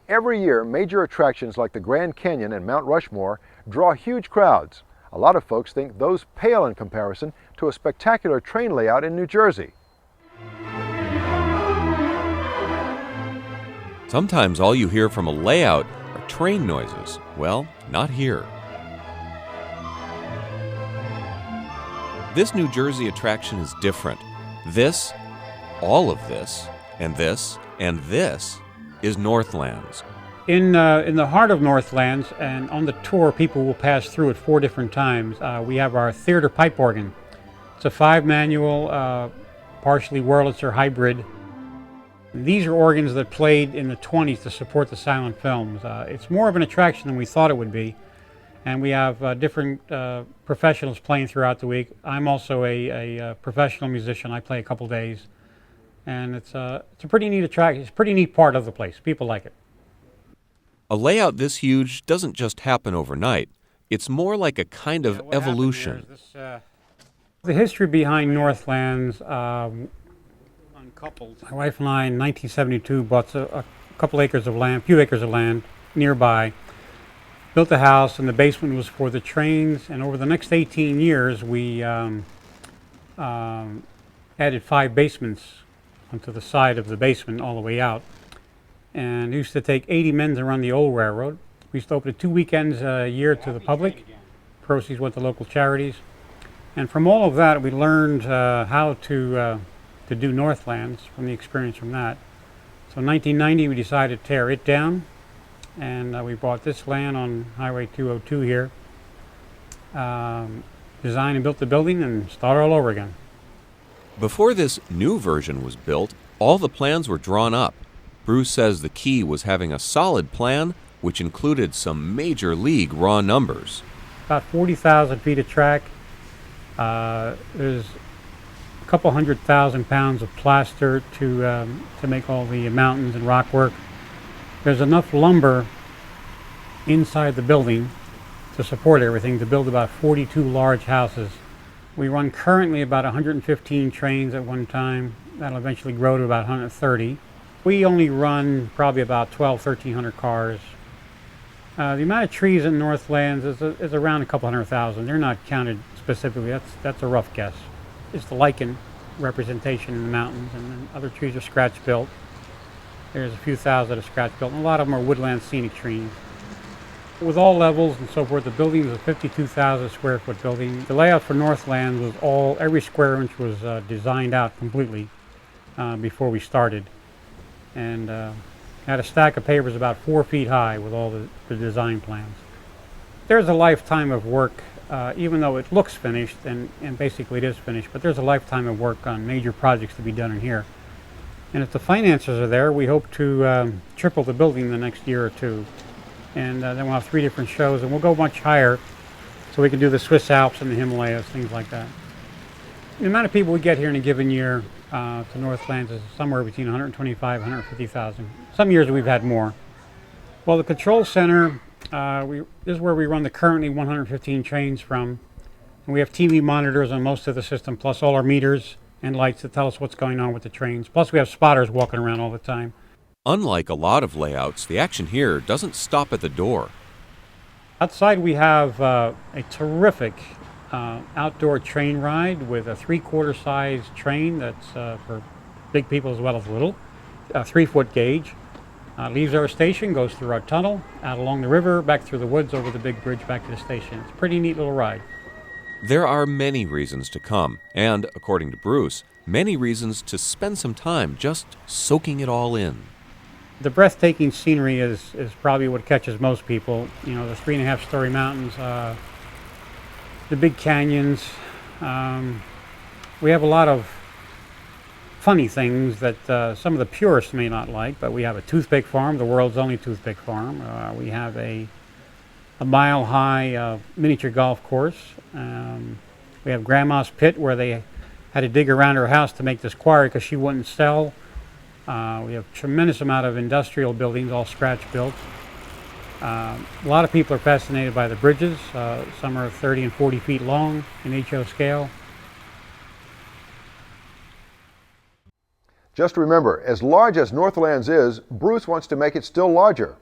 Every year, major attractions like the Grand Canyon and Mount Rushmore draw huge crowds. A lot of folks think those pale in comparison to a spectacular train layout in New Jersey. Sometimes all you hear from a layout are train noises. Well, not here. This New Jersey attraction is different. This, all of this, and this, and this is Northlandz. In the heart of Northlandz, and on the tour, people will pass through it 4 different times. We have our theater pipe organ. It's a 5-manual, partially Wurlitzer hybrid. These are organs that played in the 20s to support the silent films. It's more of an attraction than we thought it would be. And we have different professionals playing throughout the week. I'm also a professional musician. I play a couple days. And it's a pretty neat attraction. It's a pretty neat part of the place. People like it. A layout this huge doesn't just happen overnight. It's more like a kind of evolution. The history behind Northlandz, uncoupled. My wife and I in 1972 bought a couple acres of land, a few acres of land nearby, built a house, and the basement was for the trains. And over the next 18 years, we added 5 basements onto the side of the basement all the way out. And it used to take 80 men to run the old railroad. We used to open it 2 weekends a year to the public. Proceeds went to local charities. And from all of that, we learned how to do Northlandz from the experience from that. So in 1990, we decided to tear it down. And we bought this land on Highway 202 here, designed and built the building, and started all over again. Before this new version was built, all the plans were drawn up. Bruce says the key was having a solid plan, which included some major league raw numbers. About 40,000 feet of track. There's a couple 100,000 pounds of plaster to make all the mountains and rock work. There's enough lumber inside the building to support everything to build about 42 large houses. We run currently about 115 trains at one time. That'll eventually grow to about 130. We only run probably about 1,300 cars. The amount of trees in Northlandz is around a couple 100,000. They're not counted specifically. That's a rough guess. It's the lichen representation in the mountains, and then other trees are scratch built. There's a few thousand that are scratch built, and a lot of them are woodland scenic trees. With all levels and so forth, the building is a 52,000 square foot building. The layout for Northlandz was every square inch was designed out completely before we started. And had a stack of papers about 4 feet high with all the design plans. There's a lifetime of work, even though it looks finished, and basically it is finished, but there's a lifetime of work on major projects to be done in here. And if the finances are there, we hope to triple the building in the next year or 2. And then we'll have 3 different shows, and we'll go much higher so we can do the Swiss Alps and the Himalayas, things like that. The amount of people we get here in a given year to Northlandz is somewhere between 125 and 150,000. Some years we've had more. Well, the control center, this is where we run the currently 115 trains from. And we have TV monitors on most of the system, plus all our meters and lights that tell us what's going on with the trains. Plus we have spotters walking around all the time. Unlike a lot of layouts, the action here doesn't stop at the door. Outside we have a terrific outdoor train ride with a 3/4 size train that's for big people as well as little. A 3-foot gauge. Leaves our station, goes through our tunnel, out along the river, back through the woods, over the big bridge, back to the station. It's a pretty neat little ride. There are many reasons to come, and, according to Bruce, many reasons to spend some time just soaking it all in. The breathtaking scenery is probably what catches most people. You know, the 3.5-story mountains, the big canyons. We have a lot of funny things that some of the purists may not like, but we have a Toothpick Farm, the world's only Toothpick Farm. We have a mile-high miniature golf course. We have Grandma's Pit, where they had to dig around her house to make this quarry because she wouldn't sell. We have a tremendous amount of industrial buildings, all scratch built. A lot of people are fascinated by the bridges. Some are 30 and 40 feet long in HO scale. Just remember, as large as Northlandz is, Bruce wants to make it still larger.